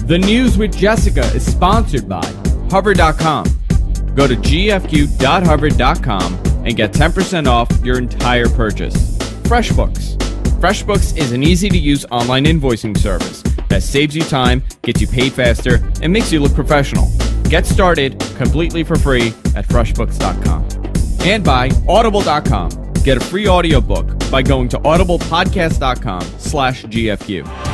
The News with Jessica is sponsored by Hover.com. Go to gfq.hover.com and get 10% off your entire purchase. FreshBooks. FreshBooks is an easy-to-use online invoicing service that saves you time, gets you paid faster, and makes you look professional. Get started completely for free at freshbooks.com. And by Audible.com. Get a free audiobook by going to audiblepodcast.com/GFQ.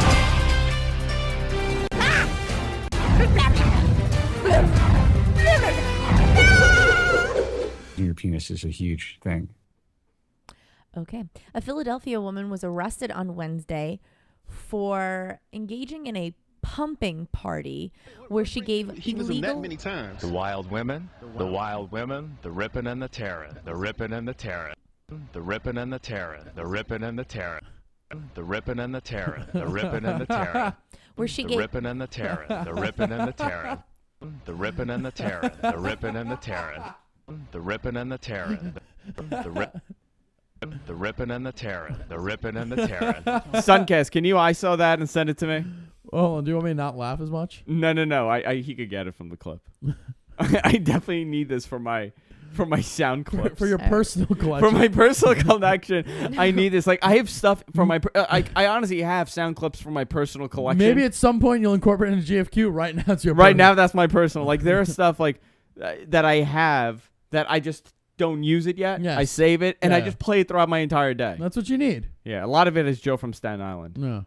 Your penis is a huge thing. Okay. A Philadelphia woman was arrested on Wednesday for engaging in a pumping party where she gave illegal... many times. The wild women, the wild women, the ripping and the tearing, the ripping and the tearing, the ripping and the tearing, the ripping and the tearing, the ripping and the tearing, the ripping and the tearing, where she the gave... ripping and the tearing, the ripping and the tearing, the ripping and the tearing, the ripping and the tearing, the ripping and the tearing, the ripping and the tearing, the ripping and the tearing. Suncast, can you ISO that and send it to me? Oh, do you want me to not laugh as much? No. He could get it from the clip. I definitely need this for my sound clips. For your personal collection. For my personal collection, I need this. Like, I have stuff for my... I honestly have sound clips for my personal collection. Maybe at some point you'll incorporate it into GFQ. Right now it's your Right now that's my personal. Like, there are stuff like that I have that I just don't use it yet. Yes. I save it, and Yeah. I just play it throughout my entire day. That's what you need. Yeah, a lot of it is Joe from Staten Island. Yeah.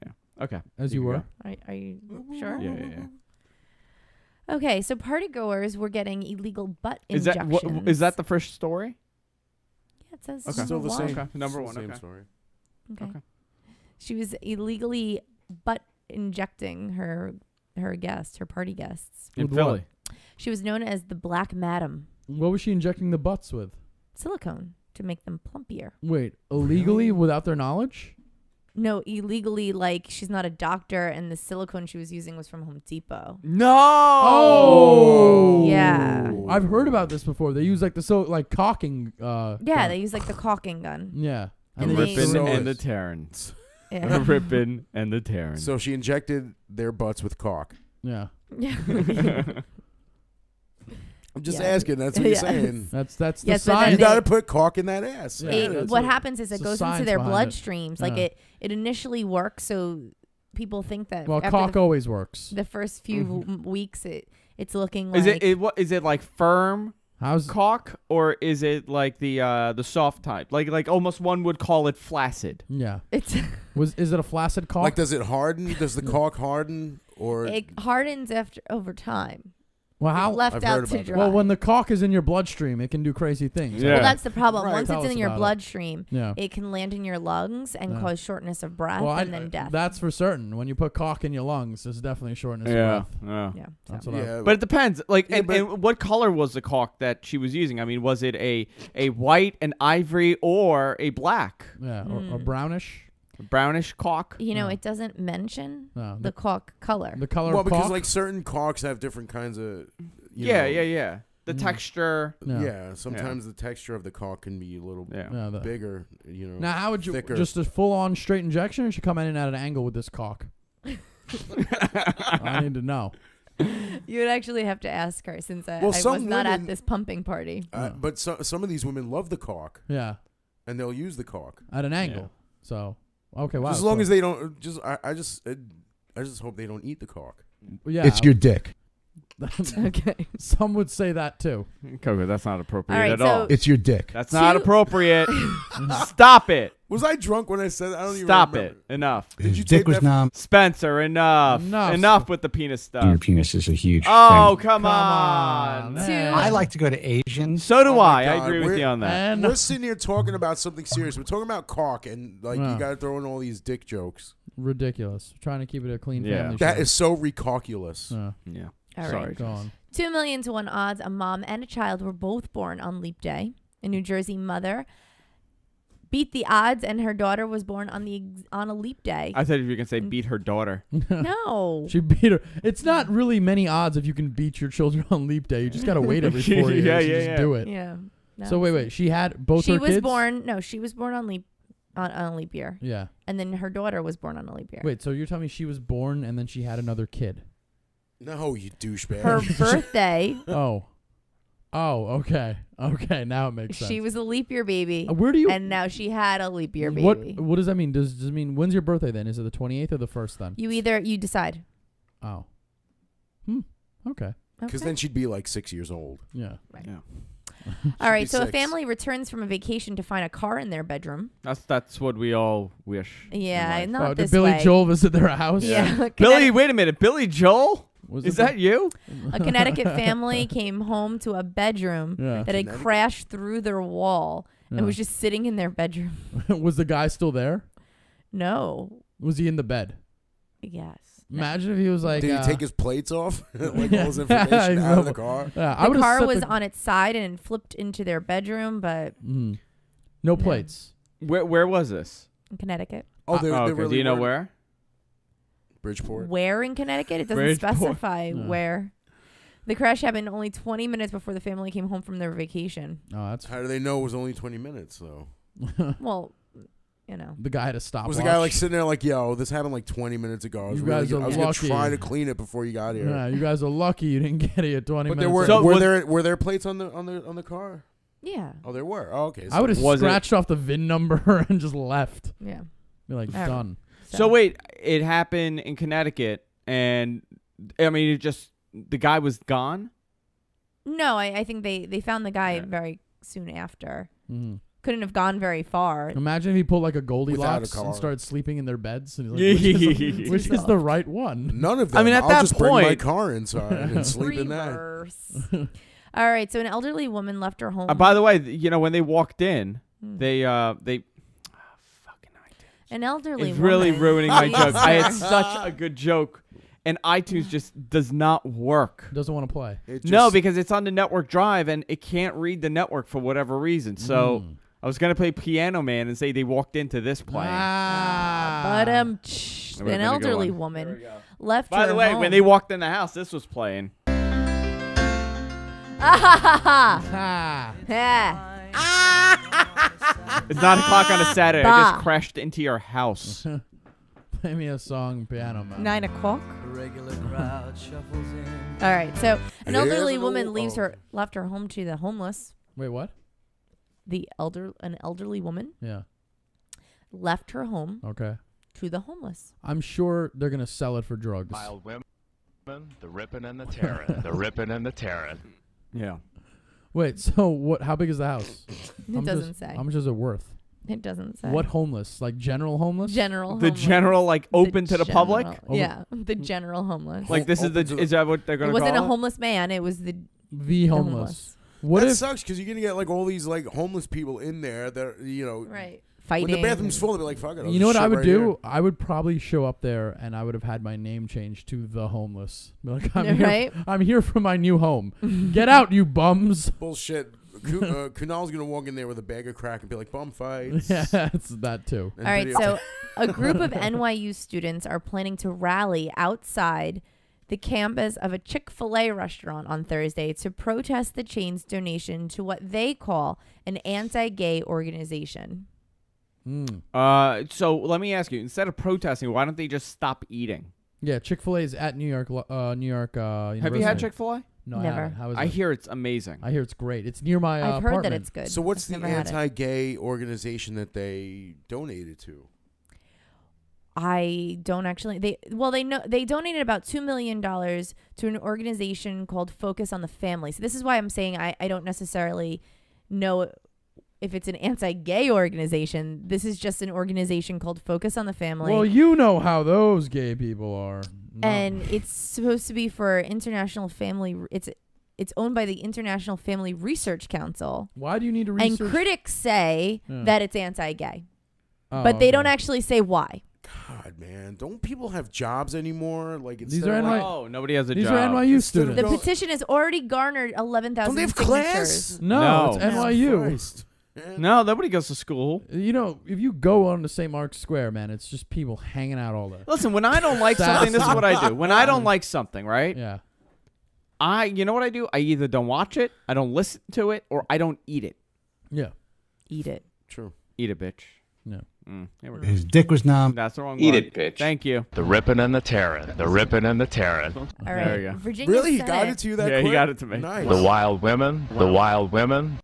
Yeah. Okay. As you were. Are you sure? Yeah. Okay, so party goers were getting illegal butt Is injections. is that the first story? Yeah, it says Okay. Still the number same. one. Okay. Number Still one. the same Okay. story. Okay. She was illegally butt injecting her party guests. In With Philly. She was known as the Black Madam. What was she injecting the butts with? Silicone to make them plumpier. Wait, illegally without their knowledge? No, illegally, like she's not a doctor, and the silicone she was using was from Home Depot. No. Oh. Yeah. I've heard about this before. They use like the cocking. Yeah, they use like the caulking gun. Yeah. And The they- rippin' So and the it's- tearing. Yeah. The rippin' and the tearing. So she injected their butts with caulk. Yeah. I'm just Yeah. asking. That's what you're Yes. saying. That's the Yes, but then science. You they- got to put caulk in that ass. Yeah. It- it's what a- happens is it it's a goes into science their behind it. bloodstreams. Like Yeah. it initially works, so people think that Well, after cock always works. the first few weeks it's looking is like is it like firm How's caulk, or is it like the soft type? Like almost one would call it flaccid. Yeah. it's Is it a flaccid cock? Like, does it harden? Does the caulk harden? Or it hardens over time. well, how? It's left I've out heard to about that. dry. Well, when the cock is in your bloodstream, it can do crazy things. Yeah. Well, that's the problem. Right. Once Tell it's us in your about it. bloodstream, Yeah. it can land in your lungs and Yeah. cause shortness of breath Well, and then death. That's for certain. When you put cock in your lungs, there's definitely shortness of Yeah. breath. Yeah. yeah. That's So. what yeah, But it depends. Like, Yeah, but- and what color was the caulk that she was using? I mean, was it a white, an ivory, or a black, Yeah, or brownish. brownish caulk? You know, No. it doesn't mention No, the caulk color. The color well, of because cock. like certain caulks have different kinds of. Yeah. know, The texture. Yeah. Sometimes the texture of the caulk can be a little Yeah. Yeah, bigger. You know. now, how would you thicker. just a full-on straight injection, or should come in at an angle with this cock? I need to know. You would actually have to ask her since I Well, was some not at women- this pumping party. But some of these women love the caulk, Yeah, and they'll use the caulk. at an angle. So, okay, wow. Just as long so- as they don't. I just hope they don't eat the caulk. yeah, It's your dick. Okay. Some would say that too. Coco, that's not appropriate All right, at so- all. It's your dick. That's not Two- appropriate. Stop it. Was I drunk when I said that? I don't even Stop remember. it. Enough. Did His you dick take was that- numb. Spencer, enough. Enough. Enough with the penis Your stuff. penis is a huge Oh, thing. come Come on. on, Two- man. I like to go to Asians. So do Oh my I. I God, agree with we're- you on that. And We're sitting here talking about something serious. We're talking about caulk, and like Yeah. you got to throw in all these dick jokes. ridiculous. Trying to keep it a clean Yeah. family. That show. is so recalculous. Yeah. All Sorry. right. Go on. 2 million to 1 odds. A mom and a child were both born on Leap Day. A New Jersey mother beat the odds, and her daughter was born on a leap day. I thought you were going to say beat her daughter. No. She beat her. It's not really many odds if you can beat your children on leap day. You just gotta wait every 4 years. Yeah, to yeah, just yeah. do it. Yeah. No. So wait. She had both She her was kids. born. No, she was born on leap on a leap year. Yeah. And then her daughter was born on a leap year. Wait, so you're telling me she was born and then she had another kid? No, you douchebag. Her birthday, Oh. Oh, okay. Okay, now it makes sense. she was a leap year baby. Where do you... And now she had a leap year baby. What does that mean? Does it mean, when's your birthday then? Is it the 28th or the 1st then? You decide. Oh. Okay. Because Okay. then she'd be like 6 years old. Yeah. Right. Yeah. All right, be so a 6. family returns from a vacation to find a car in their bedroom. That's what we all wish. Yeah, in life. not Oh, this did Billy way. Joel visit their house? Yeah. Billy, wait a minute. Billy Joel? Was Is it that you? A Connecticut family came home to a bedroom Yeah. that had Connecticut? crashed through their wall Yeah. and was just sitting in their bedroom. Was the guy still there? No. Was he in the bed? Yes. Imagine if he was like... Did he take his plates off? Like Yeah. all his information out of the car? Yeah, I The would've car set was on its side and flipped into their bedroom, but No Yeah. plates. Where was this? in Connecticut. Oh, they okay. really Do you know weren't- where? Bridgeport. Where in Connecticut? It doesn't Bridgeport. specify No. where. The crash happened only 20 minutes before the family came home from their vacation. Oh, that's... How do they know it was only 20 minutes, though? Well, you know. The guy had a stopwatch. Was the guy like sitting there like, yo, this happened like 20 minutes ago. I was, You guys are I was gonna lucky. try to clean it before you got here. Yeah, you guys are lucky you didn't get it 20 But minutes there were So was- were there plates on the car? Yeah. Oh, there were. Oh, okay. I would have Was it- scratched off the VIN number and just left. Yeah. Be like, All right. done. So wait, it happened in Connecticut, and I mean, it just the guy was gone. No, I think they found the guy Yeah. very soon after. Mm-hmm. Couldn't have gone very far. Imagine if he pulled like a Goldilocks car. and started sleeping in their beds. And he's like, which is the right one? None of them. I mean, at I'll that just bring my point- car inside and sleep in that. Reverse. All right, so an elderly woman left her home. By the way, when they walked in, Hmm. they fucking iTunes. An elderly It's woman. really ruining my Please, joke. I had sir. such a good joke, and iTunes just does not work. Doesn't want to play. It No, just- because it's on the network drive, and it can't read the network for whatever reason. So I was gonna play Piano Man and say they walked into this playing. But That an would've been a good elderly one. woman left By her the way, home. when they walked in the house, this was playing. Ah. It's 9 o'clock on a Saturday. I Bah. just crashed into your house. Play me a song, Piano Man. 9 o'clock. regular crowd shuffles in. All right, so an Here's elderly an woman old- left her home to the homeless. Wait, what? An elderly woman Yeah. left her home Okay. to the homeless. I'm sure they're gonna sell it for drugs. Wild women, the ripping and the tearing, the ripping and the tearing. Yeah. Wait, so what? How big is the house? It doesn't say. How much is it worth? It doesn't say. What homeless? Like general homeless? General The homeless. general, like, open to the public? general- Open- Yeah, the general homeless. Like, this is Open to the- is that what they're It going to wasn't call a homeless man. It was the The homeless. What that if? sucks because you're gonna get like all these like homeless people in there that right when fighting. the bathroom's full, they'll be like, "Fuck it." I'll You know just what I shit would right do? here. I would probably show up there and I would have had my name changed to the homeless. Be like, Right? I'm here for my new home. Get out, you bums. Bullshit. Kunal's gonna walk in there with a bag of crack and be like, "Bum fights." Yeah, it's that too. And All right, video- so a group of NYU students are planning to rally outside the campus of a Chik-Fil-A restaurant on Thursday to protest the chain's donation to what they call an anti-gay organization. So let me ask you, instead of protesting, why don't they just stop eating? Yeah, Chick-fil-A is at New York University. Have you had Chick-fil-A? No, Never. I haven't. How is I it? hear it's amazing. I hear it's great. It's near my I've heard apartment. that it's good. So what's I've the never had it. anti-gay organization that they donated to? I don't actually. They donated about $2 million to an organization called Focus on the Family. So this is why I'm saying I don't necessarily know if it's an anti-gay organization. This is just an organization called Focus on the Family. Well, you know how those gay people are. No. And it's supposed to be for international family. It's owned by the International Family Research Council. Why do you need to research? And critics say Yeah. that it's anti-gay, Oh, but they don't okay. actually say why. God, man, don't people have jobs anymore? Like These instead are of, NY like, Oh, nobody has a These job. are NYU Instead of students. The Go- petition has already garnered 11,000 don't they have signatures. class? No, it's No. NYU. Christ. No, nobody goes to school. You know, if you go on to St. Mark's Square, man, it's just people hanging out all day. Listen, when I don't like something, this is what I do. When I don't like something, right? Yeah. You know what I do? I either don't watch it, I don't listen to it, or I don't eat it. Yeah. Eat it. True. Eat it, bitch. Yeah. Here we go. His dick was numb. That's the wrong Eat one. it, bitch. Thank you. The ripping and the tearing. The ripping and the tearing. All There right. you go. Virginia Really? He Senate. got it to you that Yeah, quick? he got it to me. Nice. The wild women. The wild women.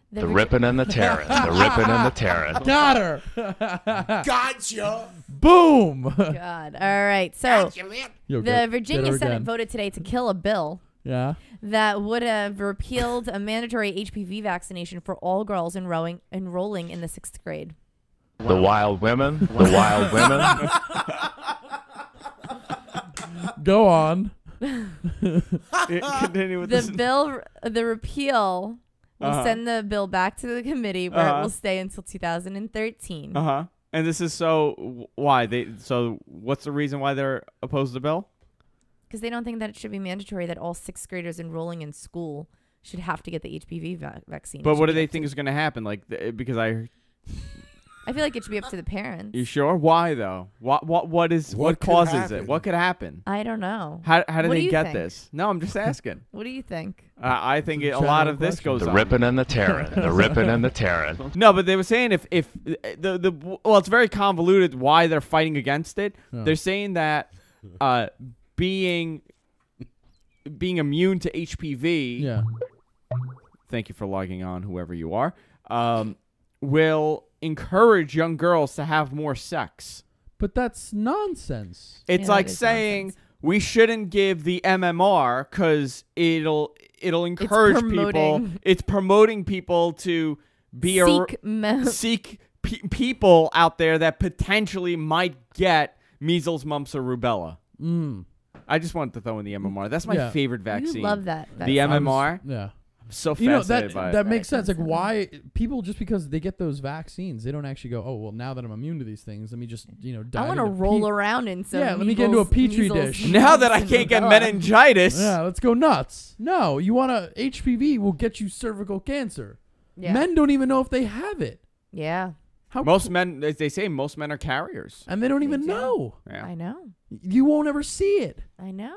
The ripping and the tearing. The ripping and the tearing. Got her. Gotcha. Boom. God. All right. So Yo, the get her Virginia Senate again. voted today to kill a bill Yeah. that would have repealed a mandatory HPV vaccination for all girls enrolling in the 6th grade. The wild women. The wild women. Go on. Continue with The this. bill, the repeal, will Uh-huh. send the bill back to the committee where it will stay until 2013. And this is why they? So what's the reason why they're opposed to the bill? Because they don't think that it should be mandatory that all 6th graders enrolling in school should have to get the HPV vaccine. But what do they think is going to happen? Because I feel like it should be up to the parents. you sure? Why though? What What could causes happen? it? What could happen? I don't know. How do What do they you get think? this? No, I'm just asking. What do you think? I think a General lot of this question. goes The on. ripping and the tearing. The ripping and the tearing. No, but they were saying if it's very convoluted why they're fighting against it. Yeah. They're saying that being immune to HPV. Yeah. Thank you for logging on, whoever you are. Will encourage young girls to have more sex. But that's nonsense. It's Yeah, like that is saying nonsense. we shouldn't give the MMR because it'll encourage people. promoting- It's promoting people to be seek people out there that potentially might get measles, mumps, or rubella. I just wanted to throw in the MMR. That's my Yeah. favorite vaccine. You love that. The MMR. Yeah. I'm so You know fascinated by that it. makes sense. Like Constantly. why people just because they get those vaccines, they don't actually go, oh well, now that I'm immune to these things, let me just dive I want to into roll around in some. Yeah, let me get into a petri measles, dish. Now that I mumps, can't get and rubella. meningitis. Yeah, let's go nuts. No, you want to HPV will get you cervical cancer. Yeah. Men don't even know if they have it. Yeah. How Most men, as they say, most men are carriers. and they don't even do. know. Yeah. I know. You won't ever see it. I know.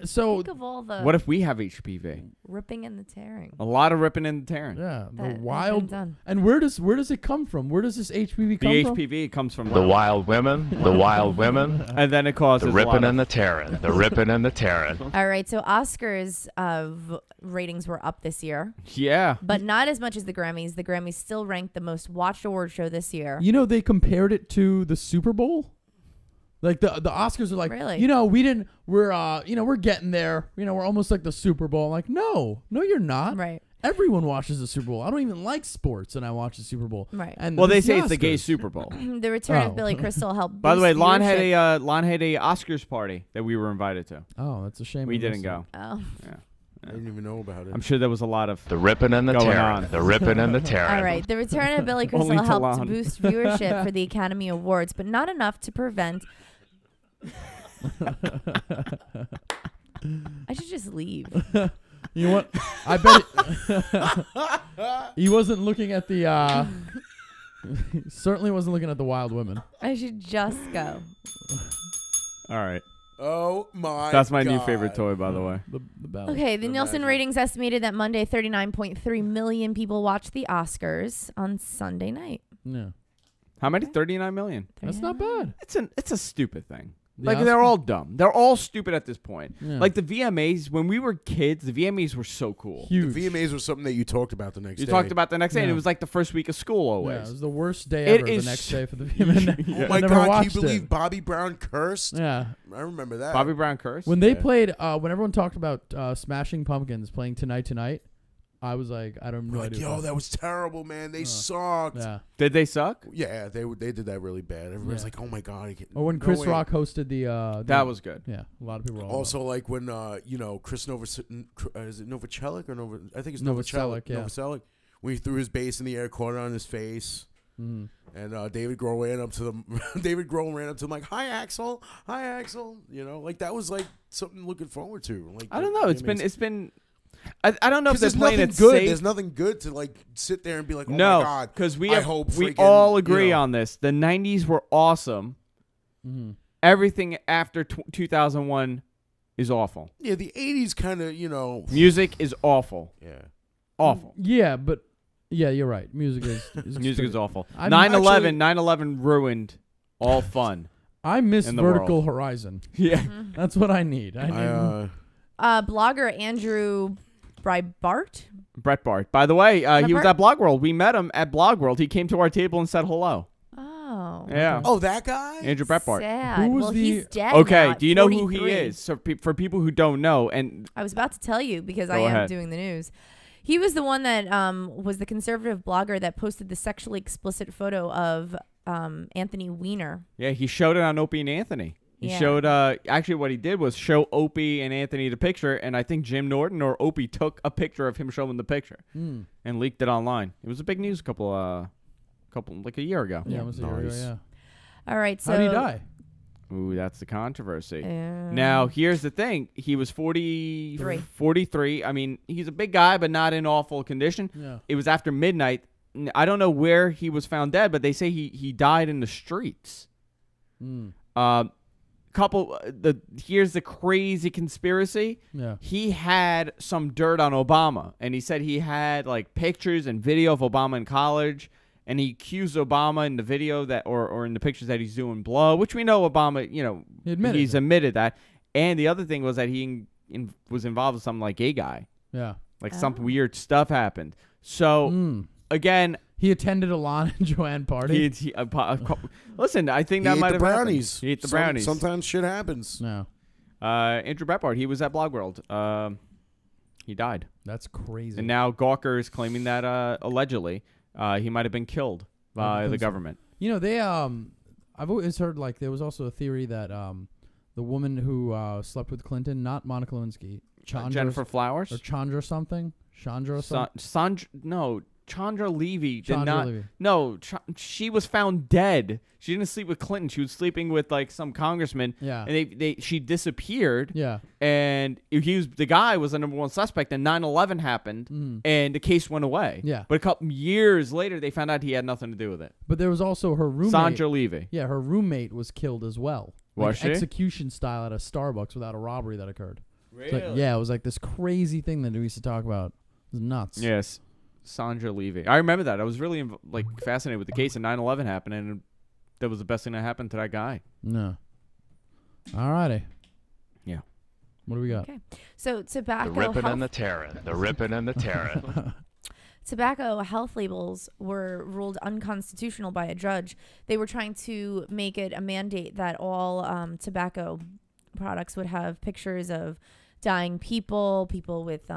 So Think of all the What if we have HPV? ripping and the tearing. A lot of ripping and tearing. yeah, That the has been wild. done. And where does it come from? Where does this HPV come The from? HPV comes from The wild women. The wild women. and then it causes The a lot ripping of- and the tearing. The ripping and the tearing. All right. So Oscars ratings were up this year, Yeah. but not as much as the Grammys. The Grammys still ranked the most watched award show this year. You know, they compared it to the Super Bowl. Like the Oscars are like, Really? we're getting there. We're almost like the Super Bowl. I'm like, no, you're not. Right. Everyone watches the Super Bowl. I don't even like sports, and I watch the Super Bowl. Right. And Well, they this is say it's the gay Oscars. Super Bowl. The return Oh. of Billy Crystal helped. By the way, boost Lon had viewership. a Oscars party that we were invited to. Oh, that's a shame. We I didn't missed go. Oh. I didn't even know about it. I'm sure there was a lot of. The ripping and the Going tearing. on. The ripping and the tearing. All right. The return of Billy Only Crystal to helped Lon. boost viewership for the Academy Awards, but not enough to prevent. I should just leave. You know what? I bet he wasn't looking at the. He certainly wasn't looking at the wild women. I should just go. All right. Oh my! That's my new God. favorite toy, by the way. The bell. Okay, the Nielsen Imagine. ratings estimated that Monday 39.3 million people watched the Oscars on Sunday night. Yeah, How many? 39 million. that's not bad. It's a stupid thing. The Like Oscar- they're all dumb. They're all stupid at this point. Yeah. Like the VMAs, when we were kids, the VMAs were so cool. Huge. The VMAs was something that you talked about the next You day. talked about the next day, and Yeah. it was like the first week of school Yeah, always. it was the worst day It ever. The is next so- day for the VMA. Yeah. Oh my I never God! Can watched you believe it. Bobby Brown cursed? Yeah, I remember that. Bobby Brown curse. when they Yeah. played, when everyone talked about Smashing Pumpkins playing Tonight, I was like, I don't know. Like, yo, that was terrible, man. They sucked. Yeah. Did they suck? Yeah, they did that really bad. Everybody's Yeah. like, "Oh my God!" I can't, Or when no Chris way. Rock hosted the. That was good. Yeah, a lot of people were all Also, like when Chris is it Novoselic or Nova? I think it's Novoselic, yeah. Novoselic. When he threw his bass in the air, caught it on his face, Mhm. and David Grohl ran up to him like, "Hi, Axel. Hi, Axel." Like that was like something looking forward to. Like I don't know. It's been. I don't know if they're there's playing nothing it good. safe. There's nothing good to like sit there and be like, "Oh No, my God." because we I have, hope we freaking, all agree you know. on this. The 90s were awesome. Mhm. Everything after 2001 is awful. Yeah, the '80s kind of Music is awful. yeah. Awful. Yeah, but Yeah, you're right. Music is Music is awful. I'm 9/11 ruined all fun. I miss in the Vertical world. Horizon. Yeah. That's what I need. I need Blogger Andrew Breitbart. Breitbart. By the way, he was Breitbart? at Blog World. We met him at Blog World. He came to our table and said hello. Oh. Yeah. Oh, that guy? Andrew Breitbart. Sad. Who was well, the- he's dead. Okay, now do you at know who he 43. is? So for people who don't know, and I was about to tell you because I Go am ahead. doing the news. He was the one that was the conservative blogger that posted the sexually explicit photo of Anthony Weiner. yeah, he showed it on Opie and Anthony. He Yeah. showed actually what he did was show Opie and Anthony the picture, and I think Jim Norton or Opie took a picture of him showing the picture and leaked it online. It was a big news like a year ago. Yeah, almost a year ago, Nice. yeah. All right, so How did he die? Ooh, that's the controversy. Um, Now, here's the thing. He was 3. 43. I mean, he's a big guy, but not in awful condition. Yeah. It was after midnight. I don't know where he was found dead, but they say he died in the streets. Here's the crazy conspiracy. Yeah. He had some dirt on Obama, and he said he had like pictures and video of Obama in college, and he accused Obama in the video that or in the pictures that he's doing blow, which we know Obama, He admitted he's it. admitted that. And the other thing was that he was involved with something like gay guy, Yeah. like some weird stuff happened. So again, He attended a Lon and Joanne party. listen, I think He that ate might the have brownies. happened. He ate the brownies. Sometimes shit happens. No. Andrew Breitbart, he was at Blog World. He died. That's crazy. And now Gawker is claiming that allegedly he might have been killed by the government. You know, they I've always heard like there was also a theory that the woman who slept with Clinton, not Monica Lewinsky, Jennifer Flowers? or Chandra something, Chandra or something. Chandra Levy did Chandra not. Levy. No, she was found dead. She didn't sleep with Clinton. She was sleeping with like some congressman. Yeah. And she disappeared. Yeah. And the guy was the number one suspect. And 9/11 happened, and the case went away. Yeah. But a couple years later, they found out he had nothing to do with it. But there was also her roommate. Sandra Levy. Yeah, her roommate was killed as well. Was she? Execution style at a Starbucks without a robbery that occurred. Really? It's like, yeah, it was like this crazy thing that we used to talk about. It was nuts. Yes. Sandra Levy. I remember that. I was really fascinated with the case, and 9/11 happened, and that was the best thing that happened to that guy. No. All righty. Yeah. What do we got? Okay. So tobacco The ripping health, and the tearing. The ripping and the tearing. tobacco health labels were ruled unconstitutional by a judge. They were trying to make it a mandate that all tobacco products would have pictures of dying people with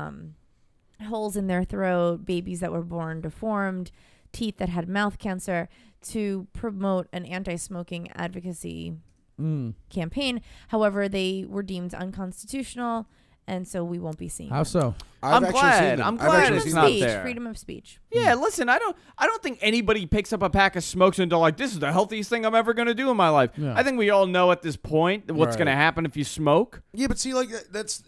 holes in their throat, babies that were born deformed, teeth that had mouth cancer, to promote an anti-smoking advocacy campaign. However, they were deemed unconstitutional, and so we won't be seeing How them. so? I'm actually glad. seen them. I'm I've glad actually it's seen not them. Speech, there. freedom of speech. Yeah, listen, I don't think anybody picks up a pack of smokes and they're like, this is the healthiest thing I'm ever going to do in my life. Yeah. I think we all know at this point what's Right. going to happen if you smoke. Yeah, but see, like that's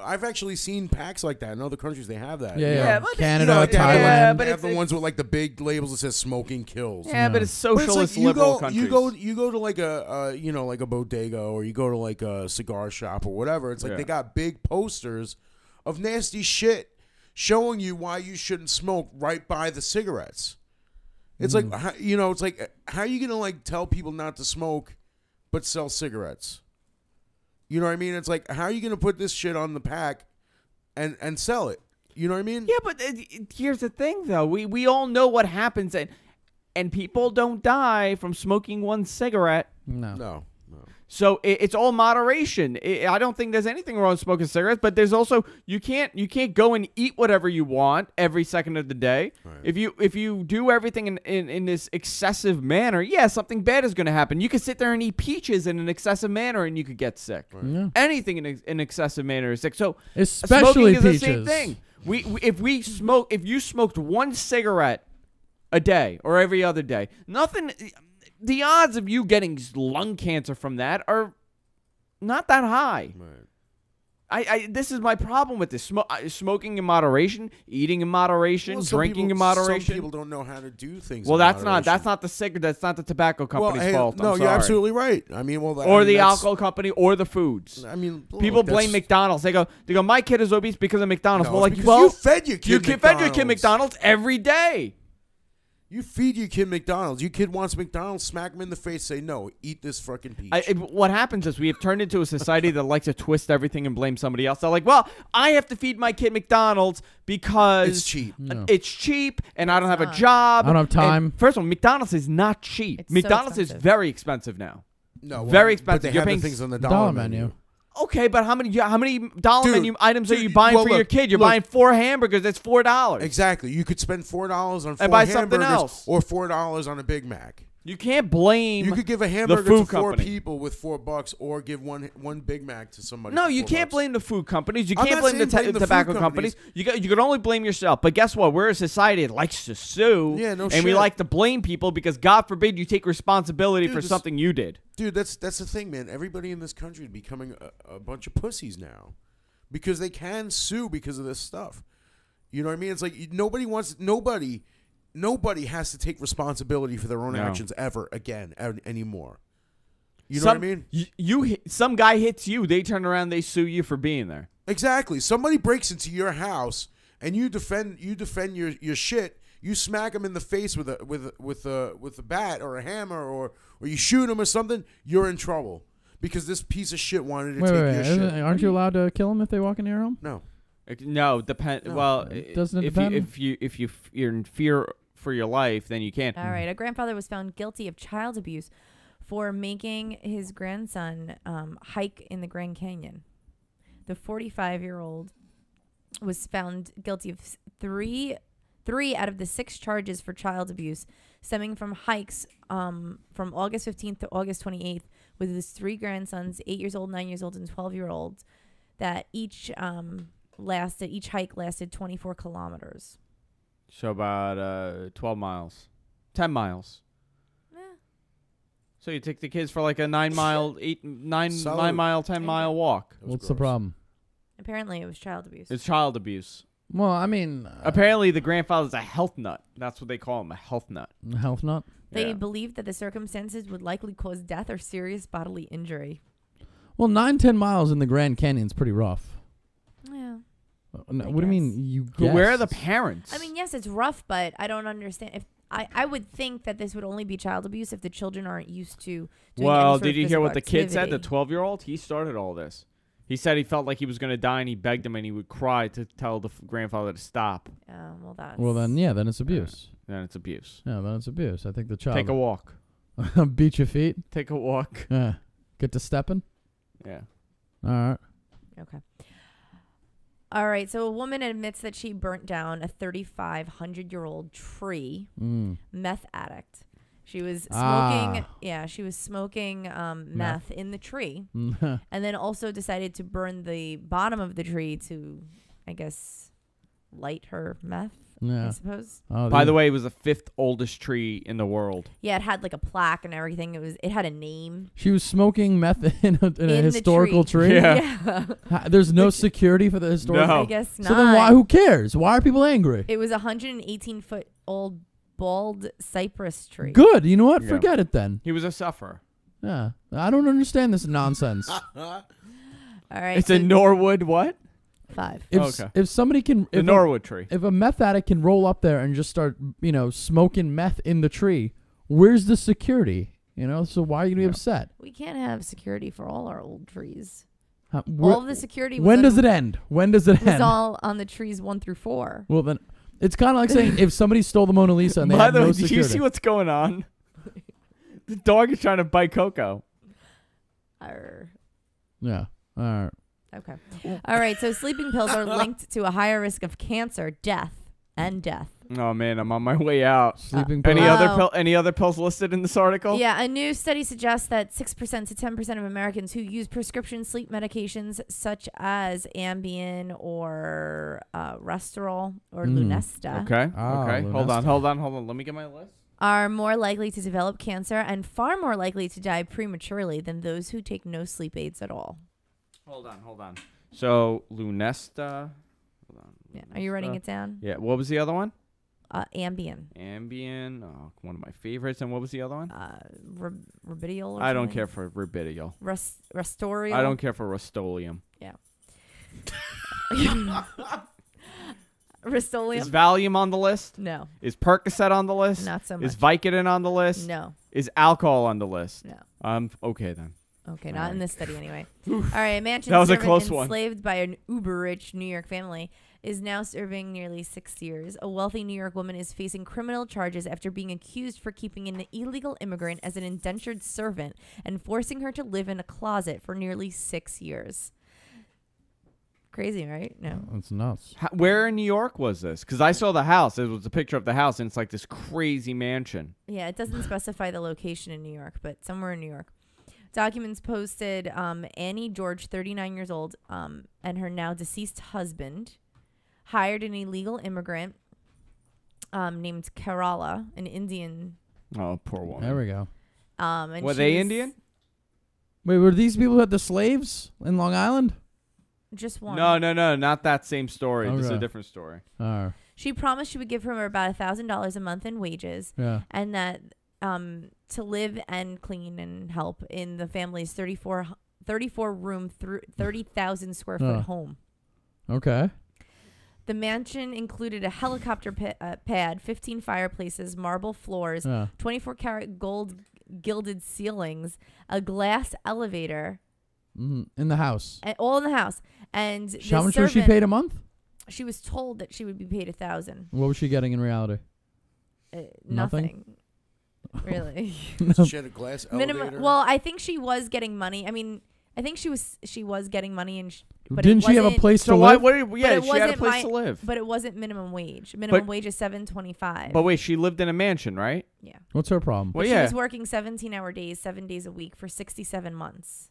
I've actually seen packs like that in other countries. They have that. Yeah, You know? yeah. but Canada, like, they have the- Thailand. but they have it's- the ones with like the big labels that says "smoking kills." Yeah, but it's But it's socialist like you liberal go, countries. you go to like like a bodega, or you go to like a cigar shop or whatever. It's like Yeah. they got big posters of nasty shit showing you why you shouldn't smoke right by the cigarettes. It's like it's like how are you gonna like tell people not to smoke but sell cigarettes? You know what I mean? It's like how are you gonna put this shit on the pack and sell it? You know what I mean? Yeah, but here's the thing, though. We all know what happens, and people don't die from smoking one cigarette. No. No. So it's all moderation. I don't think there's anything wrong with smoking cigarettes, but there's also you can't go and eat whatever you want every second of the day. Right. If you do everything in this excessive manner, yeah, something bad is going to happen. You could sit there and eat peaches in an excessive manner, and you could get sick. Yeah. Anything in an excessive manner is sick. So Especially smoking is the peaches. same thing. If you smoked one cigarette a day or every other day, nothing. The odds of you getting lung cancer from that are not that high. Right. This is my problem with this. Smoking in moderation, eating in moderation, Well, some drinking people- in moderation. Some people don't know how to do things. Well, in that's moderation. not the cigarette. That's not the tobacco Well, company's hey, fault. no, I'm you're sorry. absolutely right. I mean, well, Or the that's- alcohol company, or the foods. I mean, look, People blame that's- McDonald's. They go, my kid is obese because of McDonald's. No, well, it's because you fed your kid fed your kid McDonald's every day. You feed your kid McDonald's. Your kid wants McDonald's, smack him in the face, say, no, eat this fucking peach. What happens is we have turned into a society that likes to twist everything and blame somebody else. They're like, well, I have to feed my kid McDonald's because It's cheap. It's cheap and I don't have a job. I don't have time. And first of all, McDonald's is not cheap. It's so McDonald's is expensive. very expensive now. No, Very But expensive. they You're have the paying things on the dollar dollar menu. menu. Okay, but how many dollar Dude, menu items are you buying well, for your look, kid? You're look. buying 4 hamburgers. That's $4. Exactly. You could spend $4 on 4 buy something hamburgers else. or $4 on a Big Mac. You can't blame. You could give a the hamburger food to 4 company. people with $4, or give one Big Mac to somebody. No, for you $4. can't blame the food companies. You I'm can't not blame the, saying blame the tobacco food companies. companies. You could only blame yourself. But guess what? We're a society that likes to sue. Yeah, no and shit. we like to blame people because God forbid you take responsibility for this- something you did. Dude, that's the thing, man. Everybody in this country is becoming a bunch of pussies now, because they can sue because of this stuff. You know what I mean? It's like nobody has to take responsibility for their own No. actions ever again anymore. You know what I mean? Some guy hits you, they turn around, they sue you for being there. Exactly. Somebody breaks into your house and you defend your shit. You smack him in the face with a bat or a hammer, or you shoot him or something. You're in trouble because this piece of shit wanted to take your shit. Aren't you allowed to kill them if they walk into your home? No. No, depend. No. Well, Doesn't it if depend? you're in fear for your life, then you can't. All right. A grandfather was found guilty of child abuse for making his grandson hike in the Grand Canyon. The 45-year-old was found guilty of three out of the 6 charges for child abuse stemming from hikes from August 15th to August 28th with his 3 grandsons, 8 years old, 9 years old, and 12-year-olds, that each hike lasted 24 kilometers. So about 12 miles, 10 miles. So you take the kids for like a 9 mile, 10 mile walk. What's the problem? Apparently, it was child abuse. It's child abuse. Well, I mean, Apparently, the grandfather's a health nut. That's what they call him, a health nut. health nut. They Yeah. believed that the circumstances would likely cause death or serious bodily injury. Well, 9-10 miles in the Grand Canyon's pretty rough. Yeah. What do you mean? You Where are the guessed? parents? I mean, yes, it's rough, but I don't understand. If I would think that this would only be child abuse if the children aren't used to doing any well, sort did of you hear what the physical kid said? The activity. 12-year-old? He started all this. He said he felt like he was going to die, and he begged him, and he would cry to tell the grandfather to stop. Well, that's... Well, then it's abuse. Then it's abuse. Yeah, then it's abuse. I think the child. Take a walk. Beat your feet. Take a walk. Yeah. Get to stepping. Yeah. All right. Okay. All right. So a woman admits that she burnt down a 3,500-year-old tree. Meth addict. She was smoking. Yeah, she was smoking meth in the tree, and then also decided to burn the bottom of the tree to, I guess, light her meth. Yeah. I suppose. Oh, By the way, it was the 5th oldest tree in the world. Yeah, it had like a plaque and everything. It had a name. she was smoking meth in a the historical tree. Yeah. There's no security for the historical. No. I guess not. So then why? Who cares? Why are people angry? It was a 118-foot-old bald cypress tree. Good. You know what? Yeah. Forget it then. He was a sufferer. Yeah. I don't understand this nonsense. All right. It's a Norwood what? 5. If somebody can, The Norwood tree. if a meth addict can roll up there and just start, smoking meth in the tree, where's the security? So why are you gonna be upset? We can't have security for all our old trees. All All of the security. when does it end? When does it Was end? all on the trees 1 through 4. Well, then it's kind of like saying if somebody stole the Mona Lisa and they By had the no way, security. do you see what's going on? The dog is trying to bite Coco. Yeah. All right. Okay. All right. So sleeping pills are linked to a higher risk of cancer, death. Oh man, I'm on my way out. Sleeping Any pills. any other pills listed in this article? Yeah, a new study suggests that 6% to 10% of Americans who use prescription sleep medications such as Ambien or Restorol or Lunesta Okay. Ah, okay. Hold on. Let me get my list. are more likely to develop cancer and far more likely to die prematurely than those who take no sleep aids at all. Hold on. So Lunesta. Hold on. Yeah. Are you writing it down? Yeah. What was the other one? Ambien. Ambien. Oh, one of my favorites. And what was the other one? Ribidiol or I don't something? care for Ribidiol. Restoriol. I don't care for Rustolium. Yeah. Rust-Oleum? Is Valium on the list? No. Is Percocet on the list? Not so much. Is Vicodin on the list? No. Is alcohol on the list? No. Okay then. Okay, not in this study anyway. All right, a mansion That was a servant close one. enslaved by an uber-rich New York family is now serving nearly 6 years. A wealthy New York woman is facing criminal charges after being accused for keeping an illegal immigrant as an indentured servant and forcing her to live in a closet for nearly 6 years. Crazy, right? No. That's nuts. Where in New York was this? Because I saw the house. It was a picture of the house, and it's like this crazy mansion. Yeah, it doesn't specify the location in New York, but somewhere in New York. Documents posted Annie George, 39 years old, and her now deceased husband hired an illegal immigrant named Kerala, an Indian. Oh, poor woman. There we go. And Were she they was Indian? Wait, were these people who had the slaves in Long Island? Just one. No, not that same story. This is a Okay. different story. She promised she would give her about $1,000 a month in wages, Yeah. and that to live and clean and help in the family's 34 room, 30,000 square foot home. Okay. The mansion included a helicopter pad, 15 fireplaces, marble floors, 24-karat gold gilded ceilings, a glass elevator. In the house. All in the house. And How much was she paid a month? She was told that she would be paid $1,000. What was she getting in reality? Nothing. Really. She had a glass elevator. Well, I think she was getting money. I mean, I think she was getting money, but didn't she have a place to live? Yeah, she had a place to live. But it wasn't minimum wage. Minimum wage is $7.25. But wait, she lived in a mansion, right? Yeah. What's her problem? But she was working 17-hour days, 7 days a week for 67 months.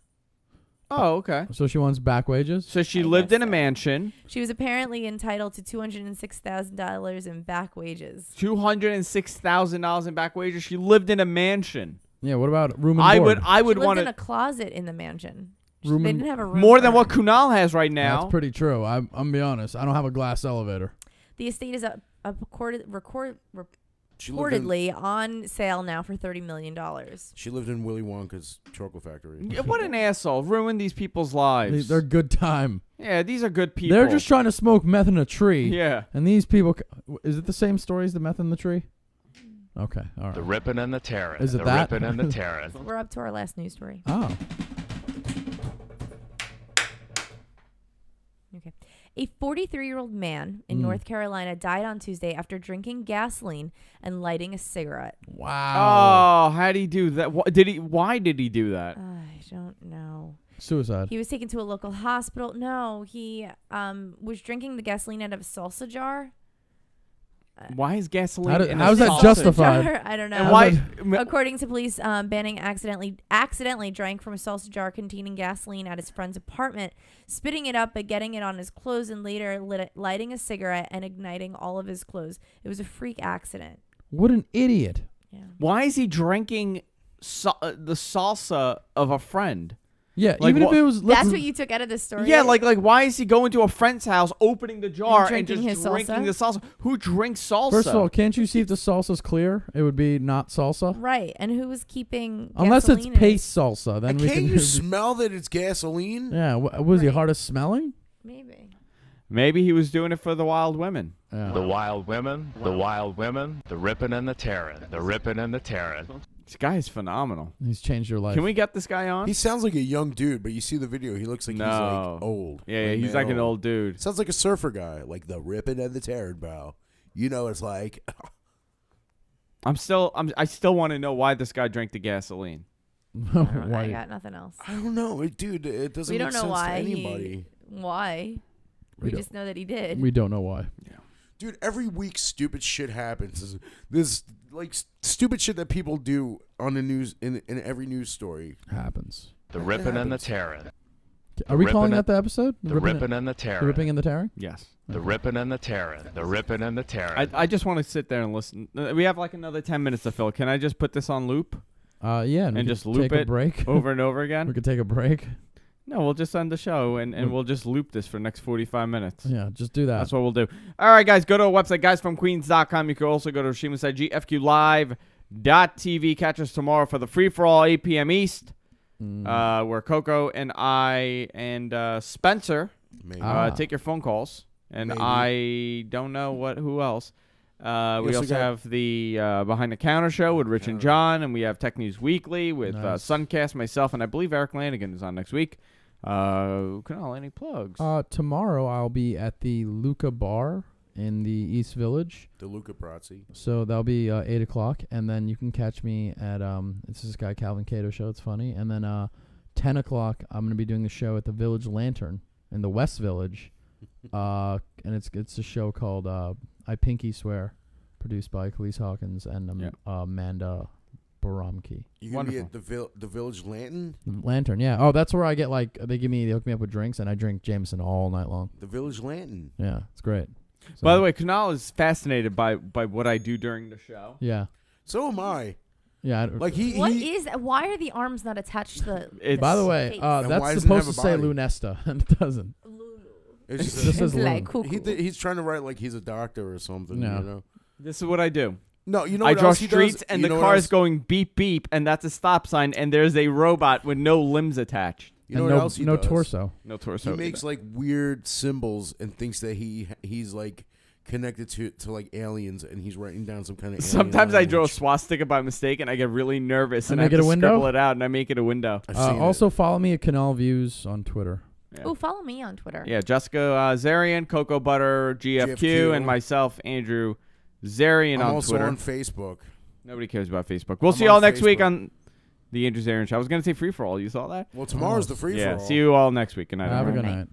Oh, okay. So she wants back wages? So she lived in a mansion. She was apparently entitled to $206,000 in back wages. $206,000 in back wages. She lived in a mansion. Yeah, what about room and board? I would she lived want in a closet in the mansion. They Room didn't have a room. more than what Kunal has right now. That's pretty true. I'm gonna be honest. I don't have a glass elevator. The estate is She lived in- reportedly on sale now for $30 million. She lived in Willy Wonka's chocolate factory. Yeah, what an asshole. Ruined these people's lives. They're good time. Yeah, these are good people. They're just trying to smoke meth in a tree. Yeah. And these people, is it the same story as the meth in the tree? Okay, all right. The ripping and the tearing. Is it the that? ripping and the tearing. We're up to our last news story. Oh. Okay. A 43-year-old man in North Carolina died on Tuesday after drinking gasoline and lighting a cigarette. Wow. Oh, how did he do that? Why did he do that? I don't know. Suicide. He was taken to a local hospital. No, he was drinking the gasoline out of a salsa jar. Why is gasoline in a how is that salsa justified? Jar? I don't know. And why? According to police, Banning accidentally drank from a salsa jar containing gasoline at his friend's apartment, spitting it up but getting it on his clothes, and later lighting a cigarette and igniting all of his clothes. It was a freak accident. What an idiot. Yeah. Why is he drinking the salsa of a friend? Yeah, Like even if what- it was... That's what you took out of this story? Yeah, like why is he going to a friend's house, opening the jar, and drinking just his drinking salsa? the salsa? Who drinks salsa? First of all, can't you see if the salsa's clear? It would be not salsa. Right. And who was keeping Unless it's gasoline in paste salsa, then And we can't can... you smell that it's gasoline? Yeah, was he Right. hard of smelling? Maybe. Maybe he was doing it for the wild women. Yeah. The wild women, the wild women, the ripping and the tearing, the ripping and the tearing. This guy is phenomenal. He's changed your life. Can we get this guy on? He sounds like a young dude, but you see the video, he looks like he's like old. Yeah, he's like an old dude. Sounds like a surfer guy, like the ripping and the tearing, bro. You know, it's like I still want to know why this guy drank the gasoline. I got nothing else. I don't know, dude. It doesn't We make don't know sense why. to anybody. Why? We don't- just know that he did. We don't know why. Dude, every week stupid shit happens. There's like stupid shit that people do on the news in every news story. Happens. The ripping and the tearing. Are we ripping calling and- that the episode? The ripping and the The tearing. ripping and the tearing? Yes. The ripping and the tearing. The ripping and the tearing. I just want to sit there and listen. We have like another 10 minutes to fill. Can I just put this on loop Yeah. And we and could just loop take a it break. over and over again? We could take a break. No, we'll just end the show and we'll just loop this for the next 45 minutes. Yeah, just do that. That's what we'll do. All right, guys, go to our website, guysfromqueens.com. You can also go to Rashima's site, gfqlive.tv. Catch us tomorrow for the free-for-all, 8 p.m. East, where Coco and I and Spencer Maybe. take your phone calls. and Maybe. I don't know who else. We also also got- have the Behind the Counter show with Rich and John, and we have Tech News Weekly with Nice. Suncast, myself, and I believe Eric Lanigan is on next week. Kunal, any plugs? Tomorrow I'll be at the Luca Bar in the East Village. The Luca Brazzi. So that'll be 8 o'clock, and then you can catch me at it's this guy Calvin Cato show. It's funny, and then 10 o'clock I'm gonna be doing the show at the Village Lantern in the West Village, and it's a show called I Pinky Swear, produced by Khalees Hawkins and Amanda Baramki. You gonna be at the Village Lantern? Lantern, yeah. Oh, that's where I get they hook me up with drinks, and I drink Jameson all night long. The Village Lantern. Yeah, it's great. So, By the way, Kunal is fascinated by what I do during the show. yeah, So am I. yeah. Like Why are the arms not attached to the By the way, face? And why that's doesn't it supposed have to a say body? Lunesta, and it doesn't. It's It just just says like Lun. cuckoo. he's trying to write like he's a doctor or something. No. You know. This is what I do. No, you know I what draw else he streets, does? and You the know car what is else- going beep beep, and that's a stop sign, and there's a robot with no limbs attached, You know And what no, else he no does? torso. no torso. He makes like weird symbols and thinks that he's like connected to like aliens, and he's writing down some kind of. alien Sometimes I draw a language. swastika by mistake, and I get really nervous, And and I make have it to a window? scribble it out, and I make it a window. I've seen Also, follow me at Canal Views on Twitter. Yeah. Oh, follow me on Twitter. Yeah, Jessica Zarian, Cocoa Butter, GFQ, GFQ. and myself, Andrew Zarian I'm on also Twitter. on Facebook. Nobody cares about Facebook. We'll I'm see you all on next week Facebook. on the Andrew Zarian Show. I was going to say free for all. You saw that? Well, tomorrow's the free for Yeah. all. See you all next week. Good night. Have a everyone. good night. night.